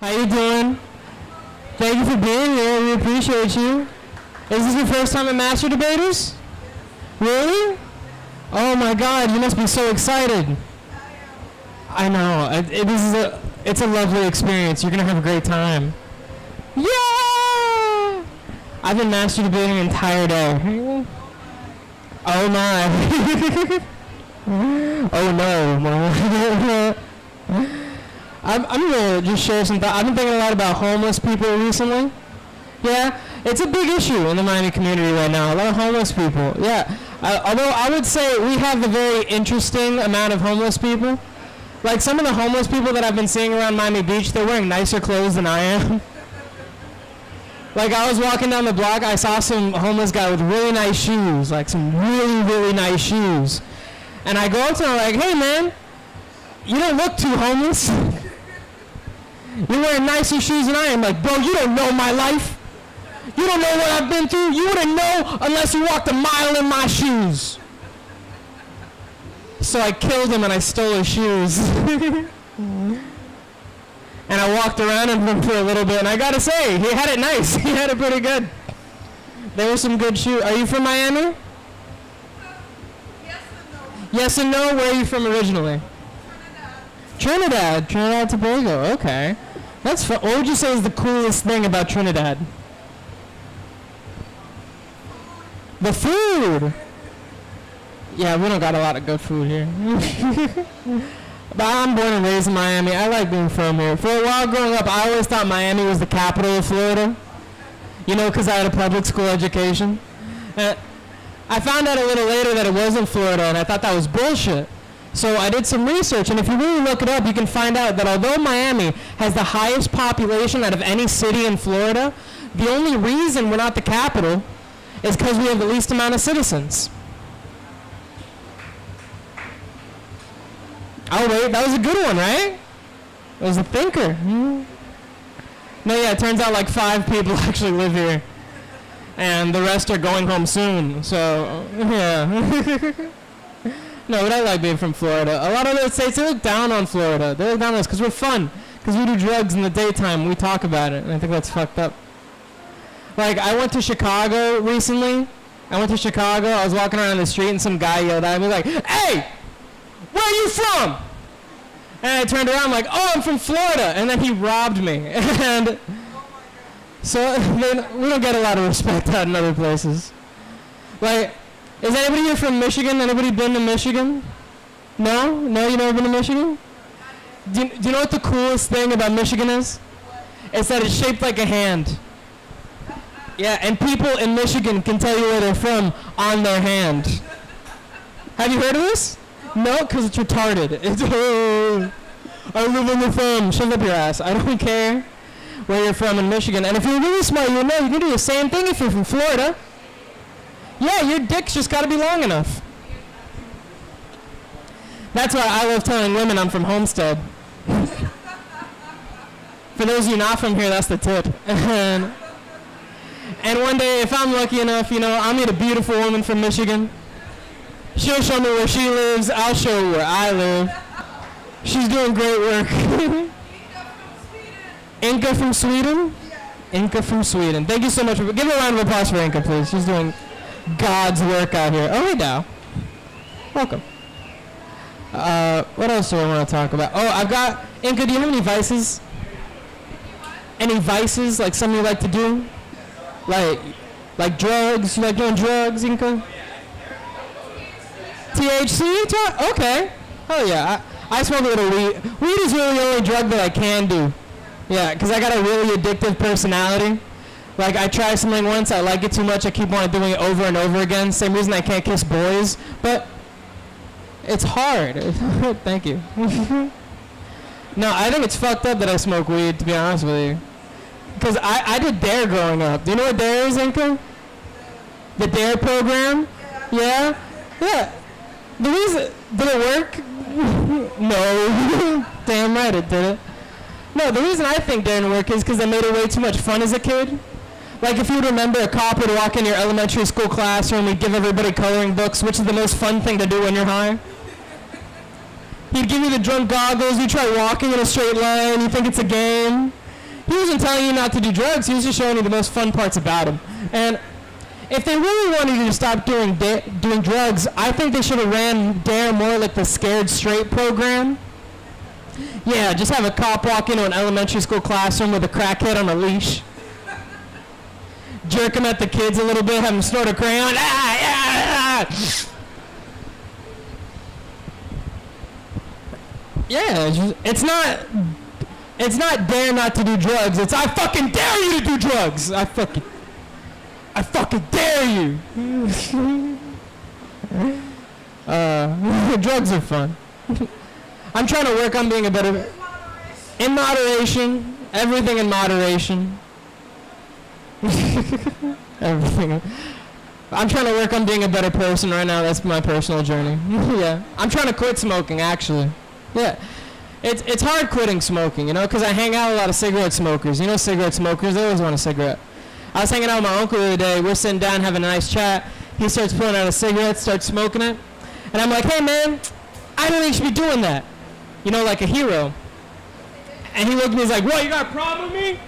How you doing? Thank you for being here. We appreciate you. Is this your first time at Master Debaters? Really? Oh my God, you must be so excited. I know. It's a lovely experience. You're gonna have a great time. Yeah! I've been master debating the entire day. Oh my. Oh no. I'm gonna just share some thoughts. I've been thinking a lot about homeless people recently. Yeah, it's a big issue in the Miami community right now. A lot of homeless people. Yeah, although I would say we have a very interesting amount of homeless people. Like some of the homeless people that I've been seeing around Miami Beach, they're wearing nicer clothes than I am. Like I was walking down the block, I saw some homeless guy with really nice shoes, like some really, really nice shoes. And I go up to him like, hey man, you don't look too homeless. You're wearing nicer shoes than I am. Like, bro, you don't know my life. You don't know what I've been through. You wouldn't know unless you walked a mile in my shoes. So I killed him and I stole his shoes. And I walked around him for a little bit, and I gotta say, he had it nice. He had it pretty good. There were some good shoes. Are you from Miami? Yes and no. Yes and no? Where are you from originally? Trinidad, Tobago, okay. That's fun. What would you say is the coolest thing about Trinidad? The food! Yeah, we don't got a lot of good food here. But I'm born and raised in Miami. I like being from here. For a while growing up, I always thought Miami was the capital of Florida. You know, because I had a public school education. I found out a little later that it wasn't Florida, and I thought that was bullshit. So I did some research, and if you really look it up, you can find out that although Miami has the highest population out of any city in Florida, the only reason we're not the capital is because we have the least amount of citizens. Oh wait, that was a good one, right? It was a thinker. No, yeah, it turns out like 5 people actually live here. And the rest are going home soon, so, yeah. No, but I like being from Florida. A lot of other states, they look down on Florida. They look down on us because we're fun. Because we do drugs in the daytime. We talk about it, and I think that's fucked up. Like, I went to Chicago recently. I was walking around the street, and some guy yelled at me like, hey, where are you from? And I turned around like, oh, I'm from Florida. And then he robbed me. And so we don't get a lot of respect out in other places. Like, is anybody here from Michigan? Anybody been to Michigan? No? No, you never been to Michigan? Do you know what the coolest thing about Michigan is? It's that it's shaped like a hand. Yeah, and people in Michigan can tell you where they're from on their hand. Have you heard of this? No, because it's retarded. It's, oh, I live on the farm. Shut up your ass. I don't care where you're from in Michigan. And if you're really smart, you know you can do the same thing if you're from Florida. Yeah, your dick's just got to be long enough. That's why I love telling women I'm from Homestead. For those of you not from here, that's the tip. And one day, if I'm lucky enough, you know, I'll meet a beautiful woman from Michigan. She'll show me where she lives. I'll show her where I live. She's doing great work. Inka from Sweden? Inka from Sweden. Thank you so much. Give her a round of applause for Inka, please. She's doing God's work out here. Oh, hey, Dow. Welcome. What else do I want to talk about? Oh, I've got... Inka, do you have any vices? Any vices, like something you like to do? Like drugs? You like doing drugs, Inka? THC? Okay. Oh, yeah. I smoke a little weed. Weed is really the only drug that I can do. Yeah, because I got a really addictive personality. Like, I try something once, I like it too much, I keep on doing it over and over again. Same reason I can't kiss boys. But it's hard. Thank you. No, I think it's fucked up that I smoke weed, to be honest with you. Because I did DARE growing up. Do you know what DARE is, Inka? The DARE program? Yeah? Yeah. The reason... Did it work? No. Damn right it did it. No, the reason I think DARE didn't work is because I made it way too much fun as a kid. Like if you would remember, a cop would walk in your elementary school classroom, he'd give everybody coloring books, which is the most fun thing to do when you're high. He'd give you the drunk goggles, you try walking in a straight line, you think it's a game. He wasn't telling you not to do drugs. He was just showing you the most fun parts about him. And if they really wanted you to stop doing drugs, I think they should have ran DARE more like the Scared Straight program. Yeah, just have a cop walk into an elementary school classroom with a crackhead on a leash. Jerk him at the kids a little bit, have him snort a crayon. Yeah, it's not dare not to do drugs. It's I fucking dare you to do drugs. I fucking dare you. Drugs are fun. I'm trying to work on being a better... In moderation. Everything in moderation. Everything. I'm trying to work on being a better person right now. That's my personal journey. Yeah. I'm trying to quit smoking, actually. Yeah. It's hard quitting smoking, you know, because I hang out with a lot of cigarette smokers. You know cigarette smokers, they always want a cigarette. I was hanging out with my uncle the other day. We're sitting down having a nice chat. He starts pulling out a cigarette, starts smoking it. And I'm like, hey, man, I don't think you should be doing that. You know, like a hero. And he looked at me, he's like, what, you got a problem with me?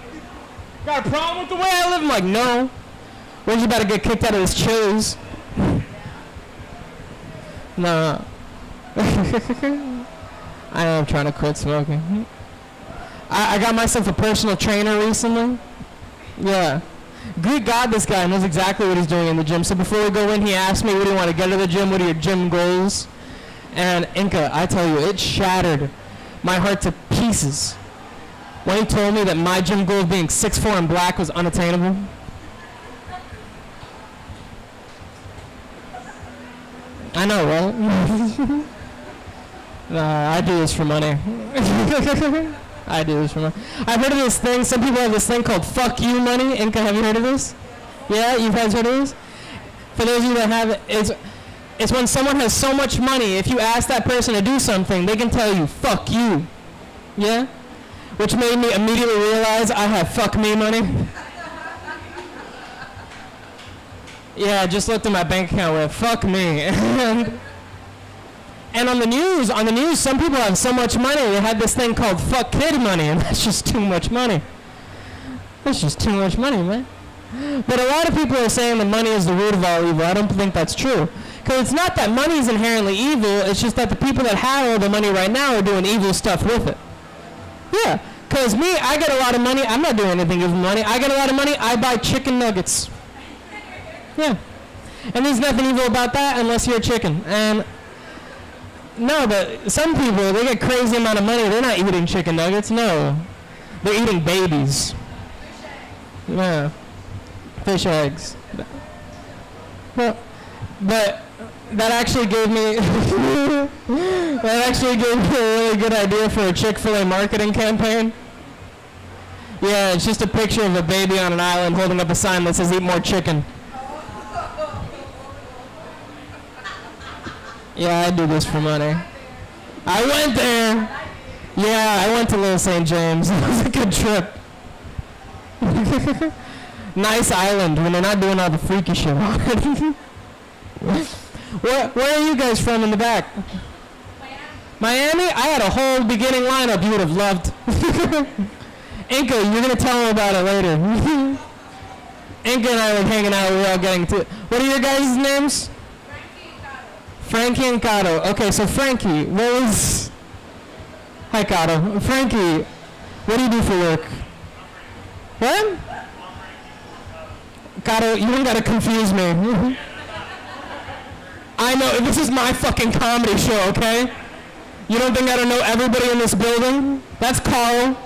Got a problem with the way I live? I'm like, no. We're just about to get kicked out of this Chili's. No. I am trying to quit smoking. I got myself a personal trainer recently. Yeah. Good God, this guy knows exactly what he's doing in the gym. So before we go in, he asked me, what do you want to get to the gym? What are your gym goals? And Inca, I tell you, it shattered my heart to pieces when he told me that my gym goal of being 6'4" and black was unattainable. I know, right? I do this for money. I do this for money. I've heard of this thing. Some people have this thing called fuck you money. Inca, have you heard of this? Yeah, you guys heard of this? For those of you that have it, it's when someone has so much money, if you ask that person to do something, they can tell you, fuck you. Yeah? Which made me immediately realize I have fuck me money. Yeah, I just looked at my bank account with fuck me. And on the news, some people have so much money, they have this thing called fuck kid money, and that's just too much money. That's just too much money, man. But a lot of people are saying that money is the root of all evil. I don't think that's true. Because it's not that money is inherently evil, it's just that the people that have all the money right now are doing evil stuff with it. Yeah, because me, I get a lot of money, I'm not doing anything with money. I get a lot of money, I buy chicken nuggets. Yeah. And there's nothing evil about that unless you're a chicken. And no, but some people, they get crazy amount of money, they're not eating chicken nuggets, no. They're eating babies. Yeah. Fish eggs. But that actually gave me a really good idea for a Chick-fil-A marketing campaign. Yeah, it's just a picture of a baby on an island holding up a sign that says eat more chicken. Yeah, I do this for money. I went there. Yeah, I went to Little St. James. It was a good trip. Nice island when they're not doing all the freaky shit. Where are you guys from in the back? Miami? I had a whole beginning lineup you would have loved. Inca, you're going to tell them about it later. Inca and I were hanging out. We were all getting to... What are your guys' names? Frankie and Kato. Okay, so Frankie, what was... Hi, Kato. Frankie, what do you do for work? What? Kato, you don't gotta confuse me. I know, this is my fucking comedy show, okay? You don't think I don't know everybody in this building? That's Carl.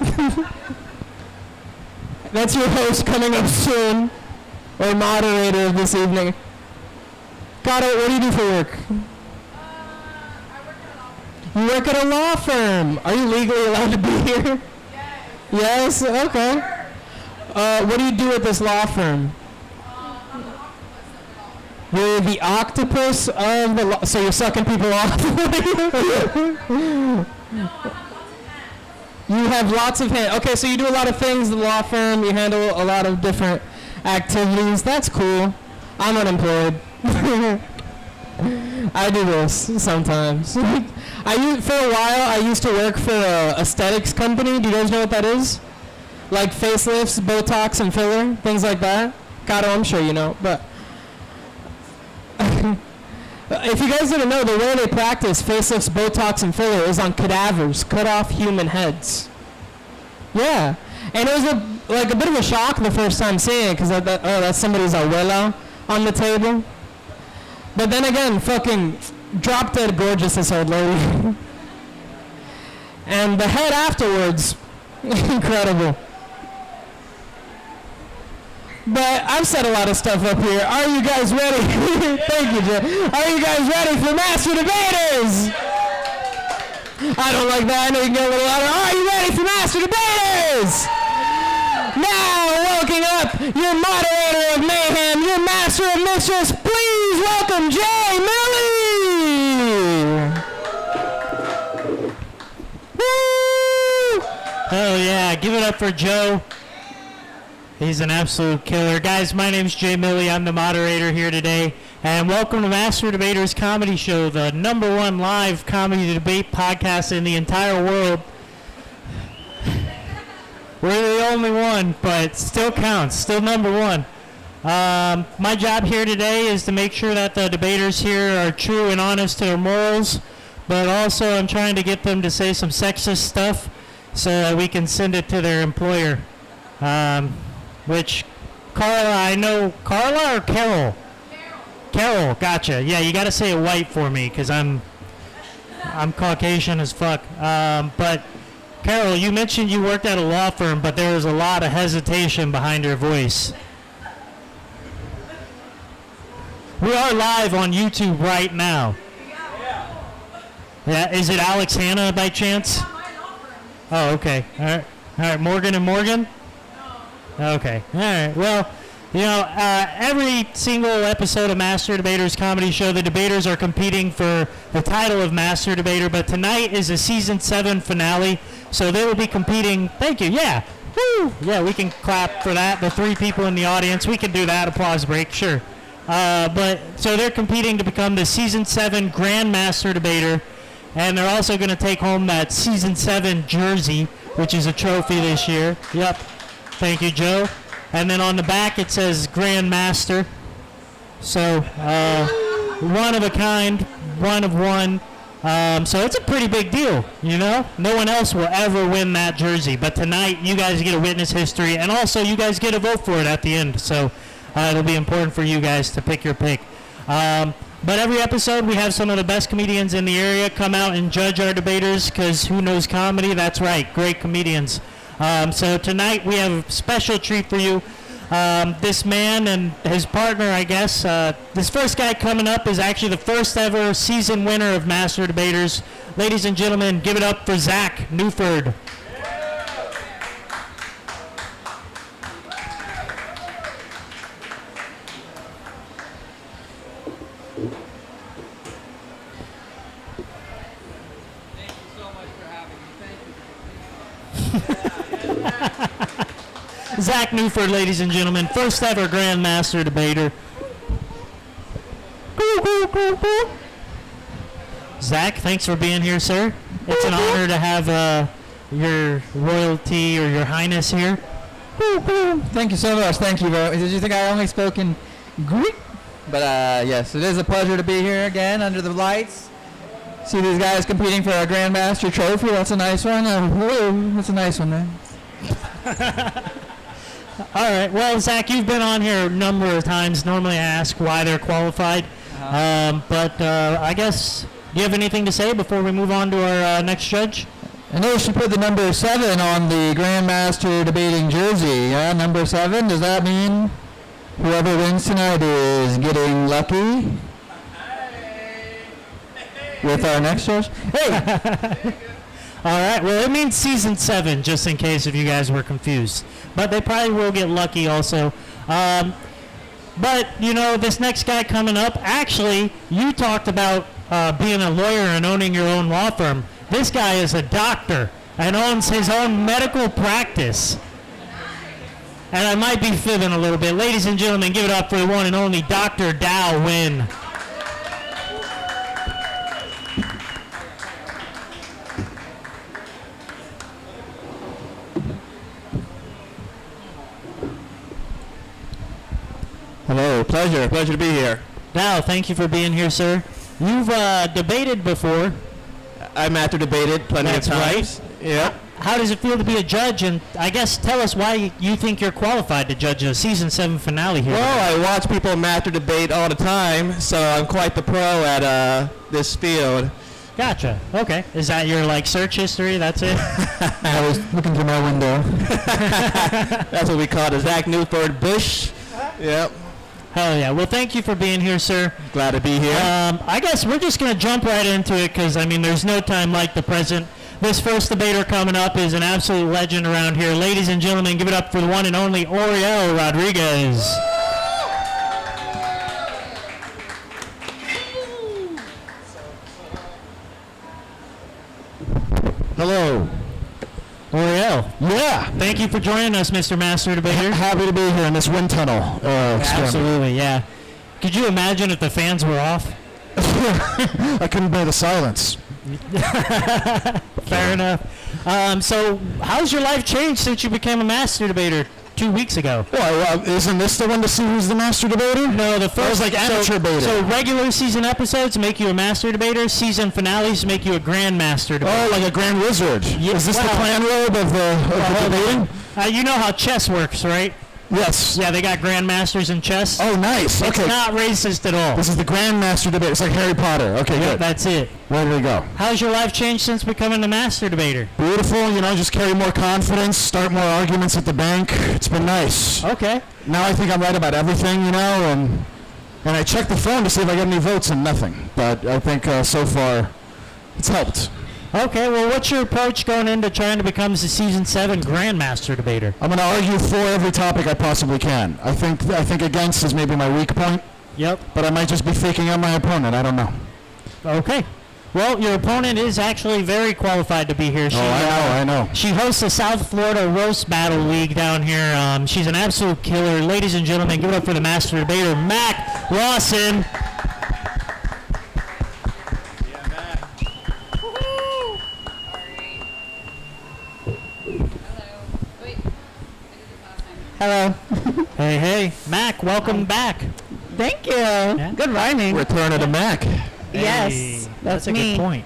That's your host coming up soon, or moderator of this evening. Kato, what do you do for work? You work at a law firm. Are you legally allowed to be here? Yes. Yes? Okay. What do you do at this law firm? You're the octopus of the law... So you're sucking people off? You have lots of hands. Okay, so you do a lot of things at the law firm. You handle a lot of different activities. That's cool. I'm unemployed. I do this sometimes. For a while, I used to work for a aesthetics company. Do you guys know what that is? Like facelifts, Botox, and filler, things like that. Kato, I'm sure you know, but if you guys didn't know, the way they practice facelifts, Botox, and filler is on cadavers, cut off human heads. Yeah, and it was like a bit of a shock the first time seeing it, because that's somebody's abuela on the table. But then again, fucking drop dead gorgeous, this old lady. And the head afterwards, incredible. But I've said a lot of stuff up here. Are you guys ready? Thank you, Jay. Are you guys ready for Master Debaters? I don't like that. I know you can get a little louder. Are you ready for Master Debaters? Now, welcoming up your moderator of mayhem, your master of mistress, please welcome Jay Millie! Woo! Oh yeah, give it up for Joe. He's an absolute killer. Guys, my name's Jay Millie. I'm the moderator here today. And welcome to Master Debaters Comedy Show, the #1 live comedy debate podcast in the entire world. We're the only one, but still counts. Still #1. My job here today is to make sure that the debaters here are true and honest to their morals, but also I'm trying to get them to say some sexist stuff so that we can send it to their employer. Which, Carla, I know, Carla or Carol? Carol, gotcha. Yeah, you got to say it white for me because I'm Caucasian as fuck. But Carol, you mentioned you worked at a law firm, but there was a lot of hesitation behind your voice. We are live on YouTube right now. Yeah, is it Alex Hanna by chance? Oh, okay. All right. Morgan and Morgan? Okay. All right. Well, you know, every single episode of Master Debaters Comedy Show, the debaters are competing for the title of Master Debater, but tonight is a Season 7 finale, so they will be competing. Thank you. Yeah. Woo! Yeah, we can clap for that. The 3 people in the audience, we can do that. Applause break, sure. But so they're competing to become the Season 7 Grand Master Debater, and they're also going to take home that Season 7 jersey, which is a trophy this year. Yep. Thank you, Joe. And then on the back it says Grand Master. So one of a kind, one of one. So it's a pretty big deal, you know? No one else will ever win that jersey. But tonight you guys get to witness history, and also you guys get to vote for it at the end. So it'll be important for you guys to pick your pick. But every episode we have some of the best comedians in the area come out and judge our debaters, because who knows comedy? That's right, great comedians. So tonight we have a special treat for you. This man and his partner, I guess. This first guy coming up is actually the first ever season winner of Master Debaters. Ladies and gentlemen, give it up for Zach Newford. Zach Newford, ladies and gentlemen, first ever Grand Master Debater. Zach, thanks for being here, sir. It's an honor to have your royalty or your highness here. Thank you so much. Thank you. Did you think I only spoke in Greek? But yes, it is a pleasure to be here again under the lights. See these guys competing for a Grandmaster trophy. That's a nice one. That's a nice one, man. All right. Well, Zach, you've been on here a number of times. Normally I ask why they're qualified. But I guess, do you have anything to say before we move on to our next judge? I know she put the number 7 on the Grandmaster debating jersey. Yeah, number 7. Does that mean whoever wins tonight is getting lucky with our next judge? Hey! All right. Well, it means Season 7, just in case if you guys were confused. But they probably will get lucky also. But, you know, this next guy coming up, actually, you talked about being a lawyer and owning your own law firm. This guy is a doctor and owns his own medical practice. And I might be fibbing a little bit. Ladies and gentlemen, give it up for the one and only Dr. Dow Nguyen. Pleasure to be here. Now, thank you for being here, sir. You've debated before. I master debated plenty That's of times. right. Yeah. How does it feel to be a judge? And I guess tell us why you think you're qualified to judge a season 7 finale here. Well, I watch people master debate all the time, so I'm quite the pro at this field. Gotcha. Okay. Is that your search history? That's it? I was looking through my window. That's what we call the Zach Newford Bush. Yep. Hell yeah. Well, thank you for being here, sir. Glad to be here. I guess we're just going to jump right into it because, there's no time like the present. This first debater coming up is an absolute legend around here. Ladies and gentlemen, give it up for the one and only Oriel Rodriguez. Hello. Oriel, Yeah. thank you for joining us, Mr. Master Debater. Happy to be here in this wind tunnel. Experiment. Absolutely, yeah. Could you imagine if the fans were off? I couldn't bear the silence. Fair enough. So, how's your life changed since you became a Master Debater 2 weeks ago? Well, isn't this the one to see who's the master debater? No, the That first was like amateur debater. So regular season episodes make you a Master Debater. Season finales make you a Grand Master Debater. Oh, like a grand wizard. Yeah, Is this the well- clan robe of the debating? You know how chess works, right? Yes. Yeah, they got Grandmasters in chess. Oh, nice. It's Okay. not racist at all. This is the grand master debate. It's like Harry Potter. Okay, Yeah, good. that's it. Where do we go? How's your life changed since becoming a Master Debater? Beautiful. Just carry more confidence, start more arguments at the bank. It's been nice. Okay. Now I think I'm right about everything, and I checked the phone to see if I get any votes and nothing. But I think so far it's helped. Okay, well, what's your approach going into trying to become the Season 7 Grandmaster Debater? I'm going to argue for every topic I possibly can. I think against is maybe my weak point, Yep. but I might just be faking out my opponent. I don't know. Okay. Well, your opponent is actually very qualified to be here. I know. She hosts the South Florida Roast Battle League down here. She's an absolute killer. Ladies and gentlemen, give it up for the Master Debater, Mac Lawson. Hello. Hey, Mac, welcome back. Thank you. Good rhyming. Return of the Mac. Yes, Hey, that's a me. good point.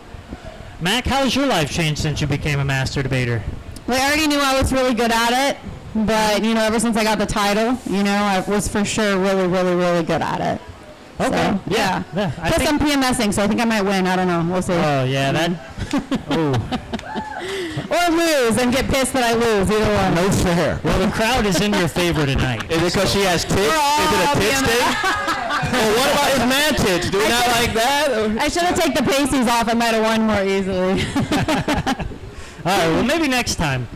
Mac, how's your life changed since you became a Master Debater? Well, I already knew I was really good at it, but ever since I got the title, I was for sure really, really, really good at it. Okay. So, yeah. I Plus, think, I'm PMSing, so I think I might win. I don't know. We'll see. oh, yeah, that. Oh. Or lose and get pissed that I lose. Either one. No fair. Well, the crowd is in your favor tonight. Is it because she has tits? Is it a tits thing? Well, what about his man tits? Do we not like that? I should have taken the pasties off. I might have won more easily. All right, well, maybe next time.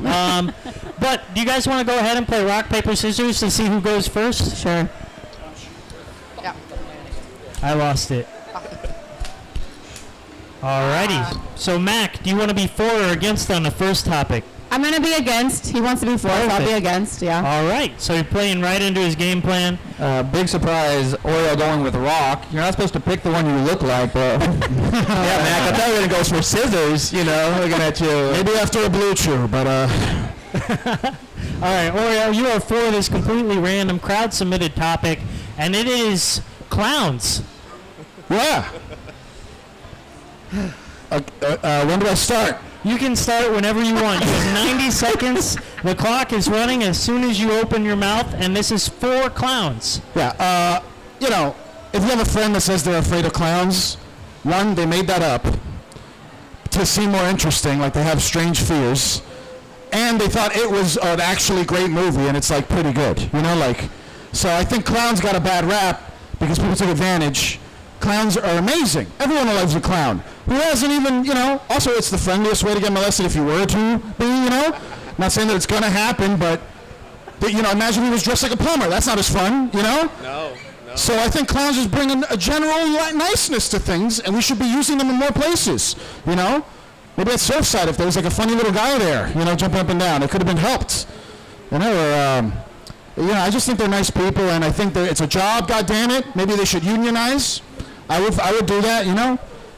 But do you guys want to go ahead and play rock, paper, scissors to see who goes first? Sure. I lost it. Alrighty. So, Mac, do you want to be for or against on the first topic? I'm going to be against. He wants to be for, so I'll be Perfect. against, yeah. All right. So you're playing right into his game plan. Big surprise, Oriel going with rock. You're not supposed to pick the one you look like, but Yeah, Mac, I thought you were going to go for scissors, looking at you. maybe after a blue chew, but All right, Oriel, you are for this completely random crowd-submitted topic, and it is clowns. yeah. When do I start? You can start whenever you want. You have 90 seconds. The clock is running as soon as you open your mouth, and this is for clowns. Yeah, if you have a friend that says they're afraid of clowns, one, they made that up to seem more interesting, like they have strange fears, and they thought it was an actually great movie, and it's pretty good, so I think clowns got a bad rap because people took advantage. Clowns are amazing. Everyone loves a clown. Who hasn't even, also it's the friendliest way to get molested if you were to be, Not saying that it's going to happen, but, imagine he was dressed like a plumber. That's not as fun, No. So I think clowns just bring a general niceness to things, and we should be using them in more places, Maybe at Surfside, if there was a funny little guy there, jumping up and down, it could have been helped, I just think they're nice people, and I think that it's a job, goddammit. Maybe they should unionize. I would do that,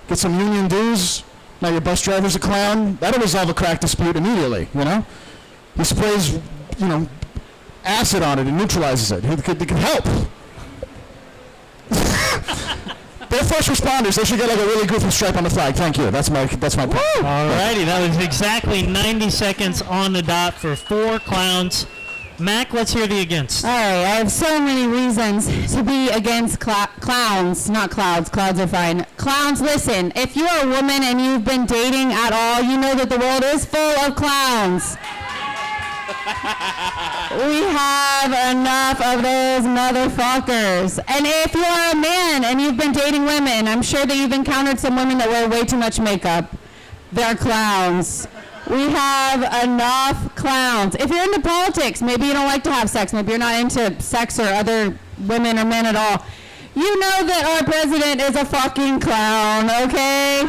Get some union dues. Now your bus driver's a clown. That'll resolve a crack dispute immediately, He sprays, acid on it and neutralizes it. It could help. They're first responders. They should get like a really goofy stripe on the flag. Thank you. That's my point. Alrighty, that was exactly 90 seconds on the dot for 4 clowns. Mac, let's hear the against. All right, I have so many reasons to be against clowns, not clouds. Clouds are fine. Clowns, listen, if you're a woman and you've been dating at all, you know that the world is full of clowns. We have enough of those motherfuckers. And if you're a man and you've been dating women, I'm sure that you've encountered some women that wear way too much makeup. They're clowns. We have enough clowns. If you're into politics, maybe you don't like to have sex, maybe you're not into sex or other women or men at all, you know that our president is a fucking clown, okay?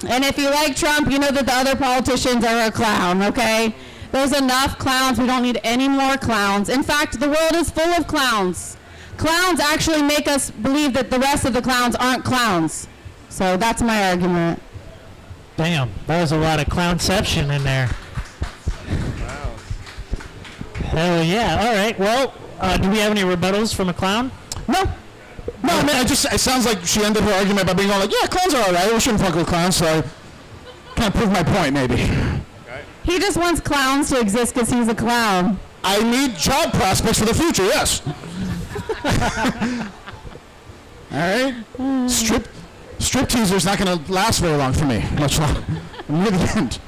And if you like Trump, you know that the other politicians are a clown, okay? There's enough clowns. We don't need any more clowns. In fact, the world is full of clowns. Clowns actually make us believe that the rest of the clowns aren't clowns. So that's my argument. Damn, that was a lot of clownception in there. Wow. Hell yeah. All right, well, do we have any rebuttals from a clown? No, I mean, it sounds like she ended her argument by being all like, yeah, clowns are all right. We shouldn't fuck with clowns, so I can't prove my point, maybe. He just wants clowns to exist because he's a clown. I need job prospects for the future, yes. All right? Strip teaser's not going to last very long for me. Much longer. Near the end.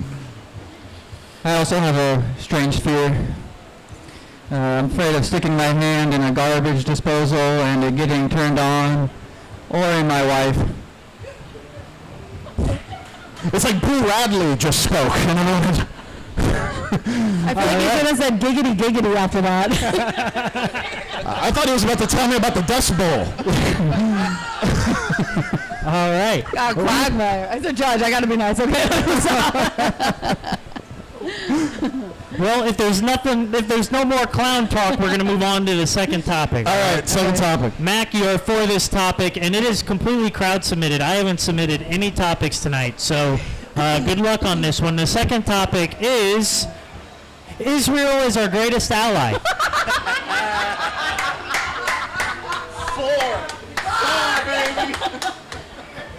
I also have a strange fear. I'm afraid of sticking my hand in a garbage disposal and it getting turned on, or in my wife. It's like Boo Radley just spoke. You know? I feel like you should have said giggity giggity after that. I thought he was about to tell me about the Dust Bowl. All right. Quagmire. As a judge, I got to be nice, okay? Well, if there's no more clown talk, we're going to move on to the second topic. All right, second topic. Mac, you are for this topic, and it is completely crowd submitted. I haven't submitted any topics tonight, so good luck on this one. The second topic is Israel is our greatest ally.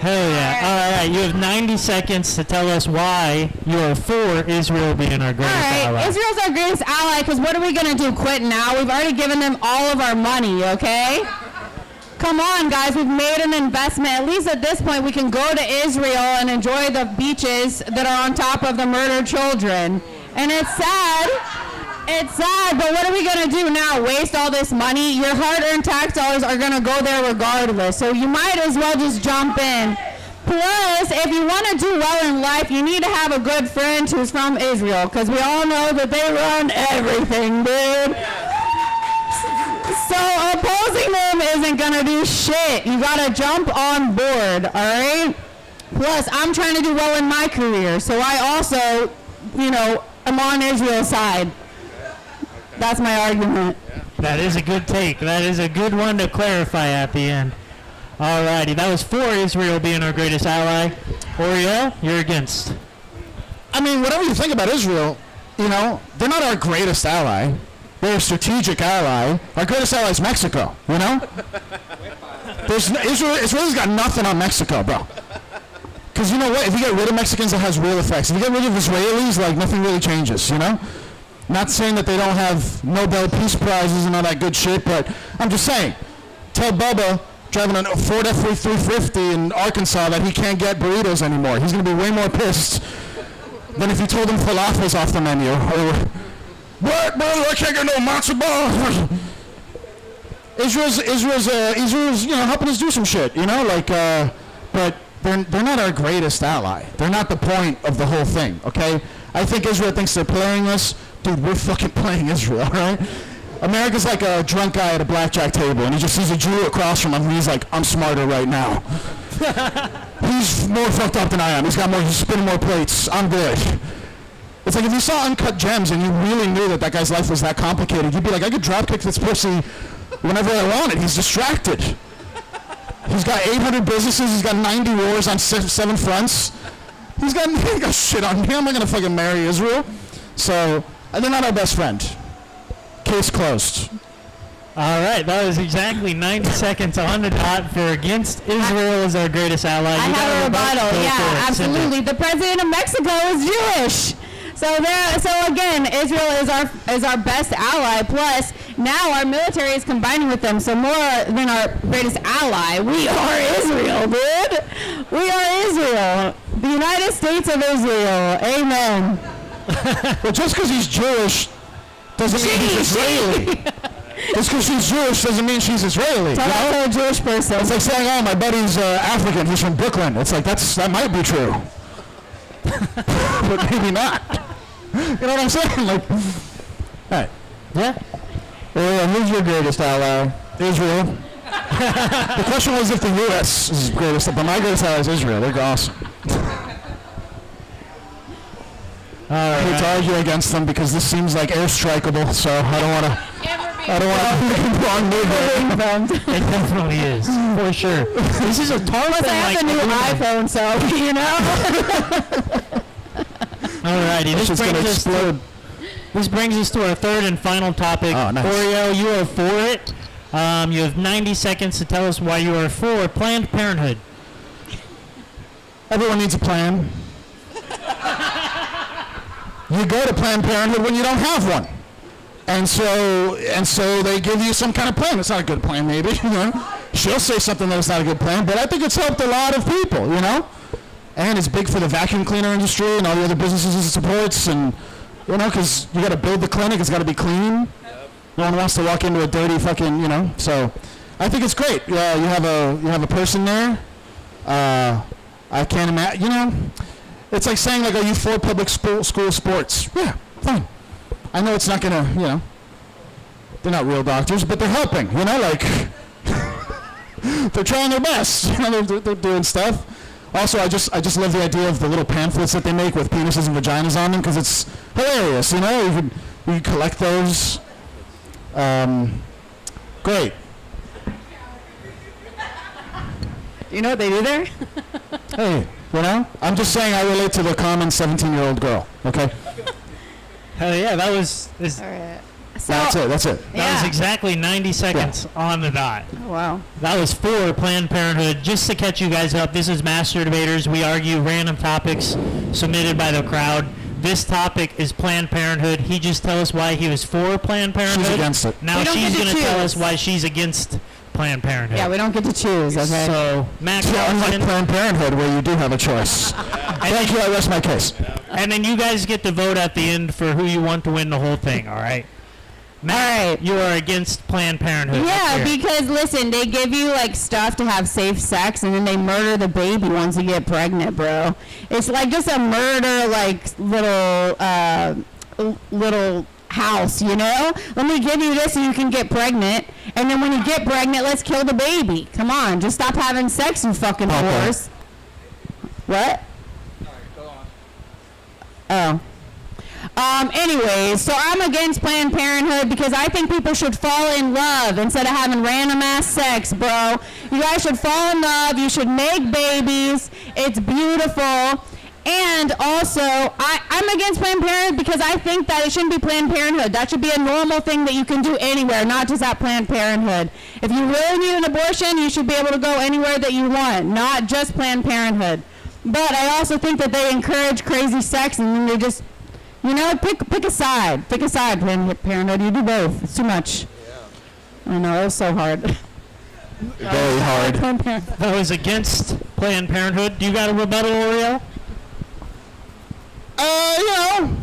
Hell yeah. All right, you have 90 seconds to tell us why you are for Israel being our greatest ally. Israel's our greatest ally because what are we going to do, quit now? We've already given them all of our money, okay? Come on, guys, we've made an investment. At least at this point, we can go to Israel and enjoy the beaches that are on top of the murdered children. And it's sad. It's sad, but what are we going to do now? Waste all this money? Your hard-earned tax dollars are going to go there regardless, so you might as well just jump in. Plus, if you want to do well in life, you need to have a good friend who's from Israel, because we all know that they run everything, dude. So opposing them isn't going to do shit. You got to jump on board, all right? Plus, I'm trying to do well in my career, so I also, am on Israel's side. That's my argument. That is a good take. That is a good one to clarify at the end. Alrighty, that was for Israel being our greatest ally. Oriel, you're against. I mean, whatever you think about Israel, they're not our greatest ally. They're a strategic ally. Our greatest ally is Mexico, Israel's got nothing on Mexico, bro. Because you know what? If you get rid of Mexicans, it has real effects. If you get rid of Israelis, nothing really changes, Not saying that they don't have Nobel Peace Prizes and all that good shit, but I'm just saying, tell Bubba driving a Ford F-350 in Arkansas that he can't get burritos anymore. He's going to be way more pissed than if you told him falafel's off the menu. Or, what, bro? I can't get no matzo ball. Israel's helping us do some shit, but they're not our greatest ally. They're not the point of the whole thing, okay? I think Israel thinks they're playing us. Dude, we're fucking playing Israel, right? America's like a drunk guy at a blackjack table, and he just sees a Jew across from him, and he's like, I'm smarter right now. He's more fucked up than I am. He's spinning more plates. I'm good. It's like if you saw Uncut Gems and you really knew that guy's life was that complicated, you'd be like, I could dropkick this pussy whenever I wanted. He's distracted. He's got 800 businesses. He's got 90 wars on 7 fronts. He got shit on me. I'm not going to fucking marry Israel. So, they're not our best friend. Case closed. All right, that was exactly 90 seconds on the dot for against Israel is our greatest ally. I have a rebuttal. Go Yeah, for it. Send it. absolutely. The president of Mexico is Jewish. So again, Israel is our best ally. Plus, now our military is combining with them. So more than our greatest ally, we are Israel, dude. We are Israel, the United States of Israel. Amen. Well, just because he's Jewish doesn't mean he's Israeli. Just because she's Jewish doesn't mean she's Israeli. Talk to a Jewish person. It's like saying, oh, my buddy's African, he's from Brooklyn. It's like, that might be true. But maybe not. You know what I'm saying? Like, all right. Yeah. Well, who's your greatest ally? Israel. The question was if the U.S. is greatest, but my greatest ally is Israel. They're awesome. I hate to argue against them because this seems like airstrikeable, so I don't want to make a wrong move. It definitely is, for sure. This is a target. I have a new iPhone, so you know. Alrighty, This is going to explode. This brings us to our third and final topic. Oh, nice. Oriel, you are for it. You have 90 seconds to tell us why you are for Planned Parenthood. Everyone needs a plan. You go to Planned Parenthood when you don't have one. And so they give you some kind of plan. It's not a good plan, maybe. You know, she'll say something that it's not a good plan, but I think it's helped a lot of people. You know, and it's big for the vacuum cleaner industry and all the other businesses it supports. And you know, because you got to build the clinic, it's got to be clean. No one wants to walk into a dirty fucking, you know. So I think it's great. You have a person there. I can't imagine. You know, it's like saying like, are you for public school sports? Yeah, fine. I know it's not gonna, you know, they're not real doctors, but they're helping, you know, like, they're trying their best, you know, they're doing stuff. Also, I just love the idea of the little pamphlets that they make with penises and vaginas on them, because it's hilarious, you know, you could collect those. Great. You know what they do there? Hey, you know, I'm just saying I relate to the common 17-year-old girl, okay? Hell yeah, that was... All right. So, That's it. That was exactly 90 seconds on the dot. Wow. That was for Planned Parenthood. Just to catch you guys up, this is Master Debaters. We argue random topics submitted by the crowd. This topic is Planned Parenthood. He just tell us why he was for Planned Parenthood. She's against it. Now We don't she's get to going to tell choose. us why she's against Planned Parenthood. Yeah, we don't get to choose, okay? So, Max Yeah, unlike Lawson, Planned Parenthood, where you do have a choice. Thank you, I rest my case. and then you guys get to vote at the end for who you want to win the whole thing, all right? Matt, you are against Planned Parenthood. Yeah, Let's hear it. because listen, they give you like stuff to have safe sex, and then they murder the baby once you get pregnant, bro. It's like just a murder, like little house, you know? Let me give you this so you can get pregnant, and then when you get pregnant, let's kill the baby. Come on, just stop having sex, you fucking whores. What? Oh. Anyways, so I'm against Planned Parenthood because I think people should fall in love instead of having random ass sex, bro. You guys should fall in love. You should make babies. It's beautiful. And also, I'm against Planned Parenthood because I think that it shouldn't be Planned Parenthood. That should be a normal thing that you can do anywhere, not just at Planned Parenthood. If you really need an abortion, you should be able to go anywhere that you want, not just Planned Parenthood. But I also think that they encourage crazy sex, and then they just, you know, pick a side. Pick a side, Planned Parenthood. You do both. It's too much. I know, it was so hard. Very hard. Planned Parenthood. That was against Planned Parenthood. Do you got a rebuttal, Oriel? You know,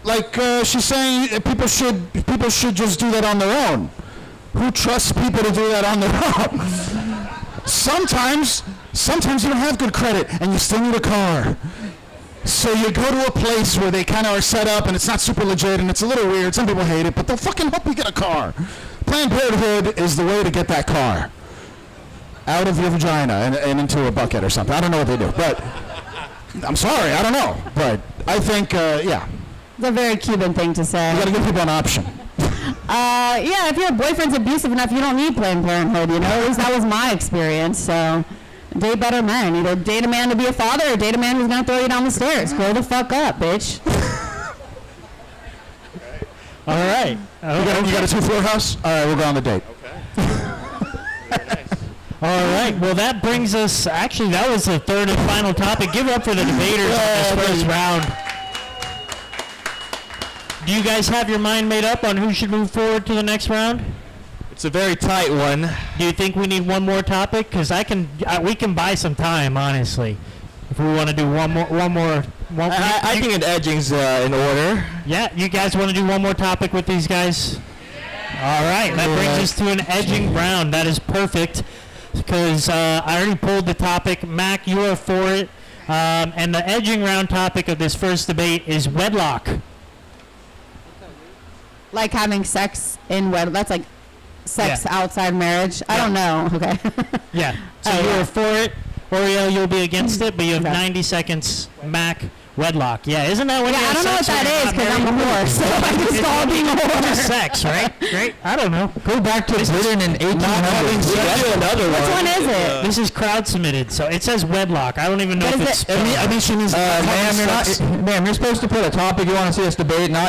like she's saying, people should just do that on their own. Who trusts people to do that on their own? Sometimes you don't have good credit, and you still need a car. So you go to a place where they kind of are set up, and it's not super legit, and it's a little weird. Some people hate it, but they'll fucking help you get a car. Planned Parenthood is the way to get that car out of your vagina and into a bucket or something. I don't know what they do, but I'm sorry, I don't know. But I think, yeah, It's a very Cuban thing to say. you got to give people an option. Yeah, if your boyfriend's abusive enough, you don't need Planned Parenthood, you know? At least that was my experience, so date better men. Either date a man to be a father or date a man who's going to throw you down the stairs. Grow the fuck up, bitch. All right. You got a 2-floor house? All right, we'll go on the date. All right. Well, that brings us. Actually, that was the third and final topic. Give it up for the debaters on this first round. Do you guys have your mind made up on who should move forward to the next round? It's a very tight one. Do you think we need one more topic? Because we can buy some time, honestly. If we want to do one more. I think an edging's in order. Yeah, you guys want to do one more topic with these guys? All right, that brings us to an edging round. That is perfect because I already pulled the topic. Mac, you are for it. And the edging round topic of this first debate is wedlock. Like having sex in wedlock. That's like sex outside marriage. I don't know. Okay. Yeah. So you are for it. Oriel, you'll be against it, but you have 90 seconds. Mac, wedlock. Yeah, isn't that when you have I don't know what sex that is because I'm a whore, so I just call being a whore. sex, right? Great. I don't know. Go back to Britain in 1800. Another Which one is it? This is crowd submitted, so it says wedlock. I don't even know What if is it's. it? I mean, she means Ma'am, you're supposed to put a topic you want to see us debate, not